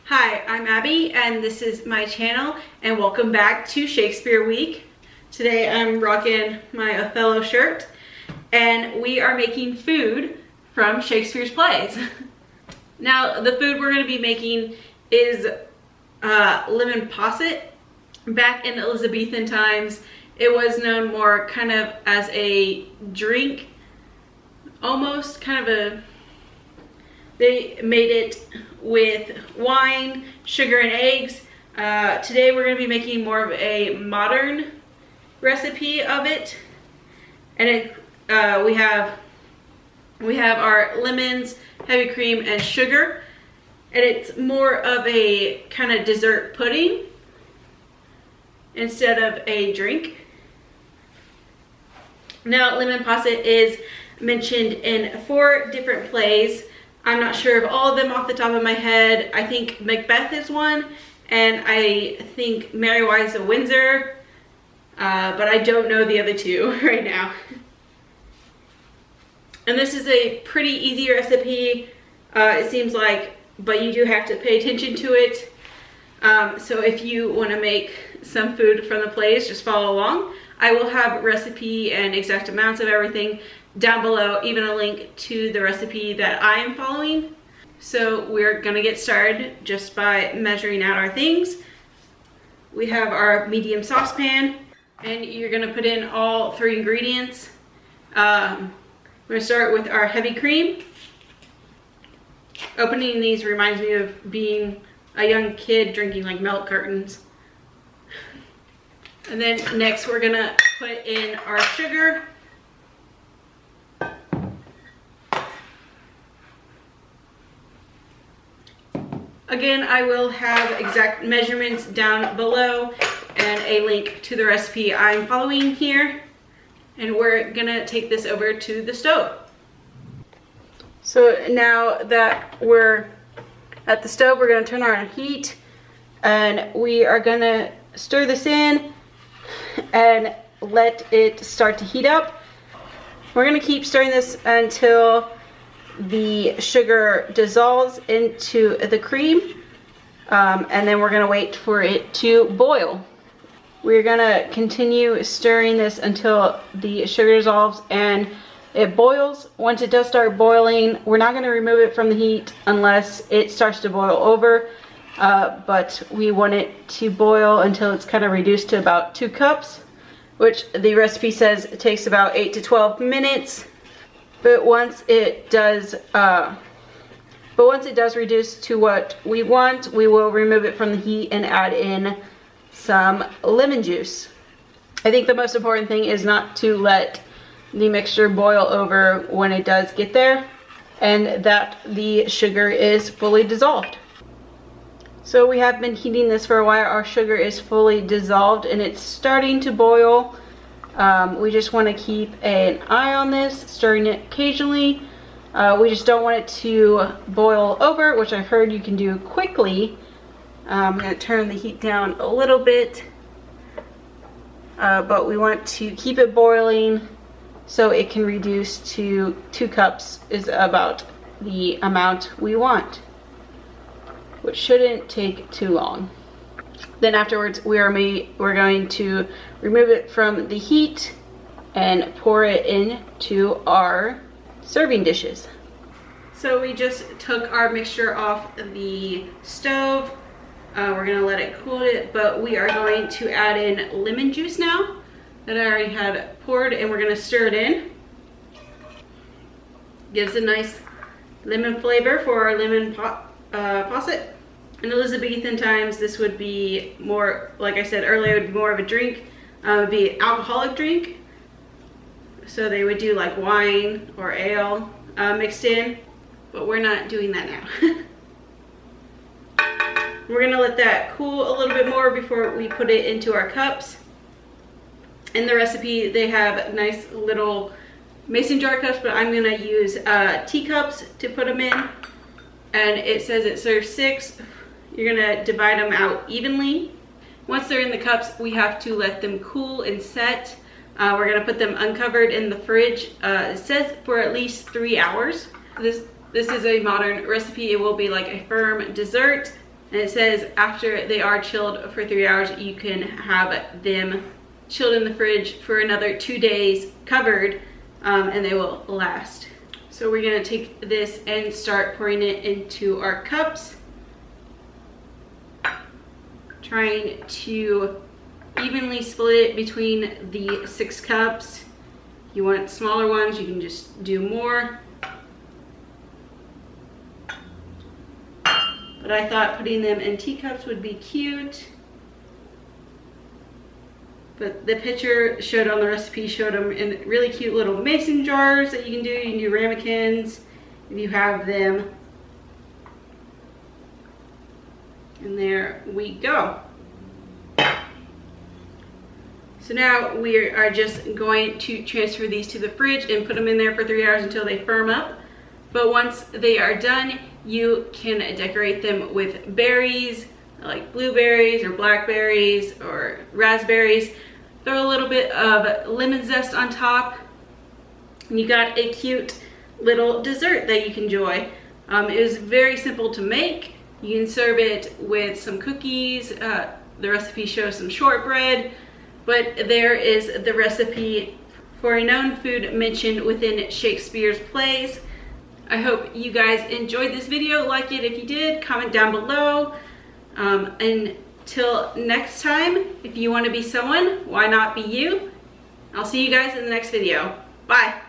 Hi, I'm Abby and this is my channel and welcome back to Shakespeare Week. Today I'm rocking my Othello shirt and we are making food from Shakespeare's plays. Now the food we're going to be making is Lemon Posset. Back in Elizabethan times it was known more kind of as a drink, almost kind of they made it with wine, sugar, and eggs. Today we're going to be making more of a modern recipe of it. And we have our lemons, heavy cream, and sugar. And it's more of a kind of dessert pudding instead of a drink. Now, Lemon Posset is mentioned in 4 different plays. I'm not sure of all of them off the top of my head. I think Macbeth is one, and I think Mary Wives of Windsor, but I don't know the other 2 right now. And this is a pretty easy recipe, it seems like, but you do have to pay attention to it. So if you want to make some food from the plays, just follow along. I will have recipe and exact amounts of everything down below, even a link to the recipe that I am following. So we're gonna get started just by measuring out our things. We have our medium saucepan and you're gonna put in all 3 ingredients. We're gonna start with our heavy cream. Opening these reminds me of being a young kid drinking like milk cartons. And then next we're gonna put in our sugar. Again, I will have exact measurements down below and a link to the recipe I'm following here. And we're gonna take this over to the stove. So now that we're at the stove, we're gonna turn on our heat and we are gonna stir this in and let it start to heat up. We're gonna keep stirring this until the sugar dissolves into the cream, and then we're gonna wait for it to boil. We're gonna continue stirring this until the sugar dissolves and it boils. Once it does start boiling, we're not gonna remove it from the heat unless it starts to boil over, but we want it to boil until it's kind of reduced to about 2 cups, which the recipe says it takes about 8 to 12 minutes. But once it does reduce to what we want, we will remove it from the heat and add in some lemon juice. I think the most important thing is not to let the mixture boil over when it does get there, and that the sugar is fully dissolved. So we have been heating this for a while. Our sugar is fully dissolved and it's starting to boil. We just want to keep an eye on this, stirring it occasionally. We just don't want it to boil over, which I've heard you can do quickly. I'm going to turn the heat down a little bit, but we want to keep it boiling so it can reduce to 2 cups is about the amount we want, which shouldn't take too long. Then afterwards we're going to remove it from the heat and pour it into our serving dishes. So we just took our mixture off the stove. We're gonna let it cool it, but we are going to add in lemon juice now that I already had poured, and we're gonna stir it in. Gives a nice lemon flavor for our lemon posset. In Elizabethan times, this would be more, like I said earlier, it would be more of a drink. It would be an alcoholic drink. So they would do like wine or ale mixed in, but we're not doing that now. We're gonna let that cool a little bit more before we put it into our cups. In the recipe, they have nice little mason jar cups, but I'm gonna use teacups to put them in. And it says it serves 6. You're gonna divide them out evenly. Once they're in the cups, we have to let them cool and set. We're gonna put them uncovered in the fridge. It says for at least 3 hours. This is a modern recipe. It will be like a firm dessert. And it says after they are chilled for 3 hours, you can have them chilled in the fridge for another 2 days covered, and they will last. So we're gonna take this and start pouring it into our cups, trying to evenly split it between the 6 cups. If you want smaller ones, you can just do more. But I thought putting them in teacups would be cute. But the picture showed on the recipe, showed them in really cute little mason jars that you can do. You can do ramekins if you have them. And there we go. So now we are just going to transfer these to the fridge and put them in there for 3 hours until they firm up. But once they are done, you can decorate them with berries, like blueberries or blackberries or raspberries. Throw a little bit of lemon zest on top, and you got a cute little dessert that you can enjoy. It was very simple to make. You can serve it with some cookies. The recipe shows some shortbread, but there is the recipe for a known food mentioned within Shakespeare's plays. I hope you guys enjoyed this video. Like it if you did, comment down below. Until next time, if you want to be someone, why not be you? I'll see you guys in the next video. Bye.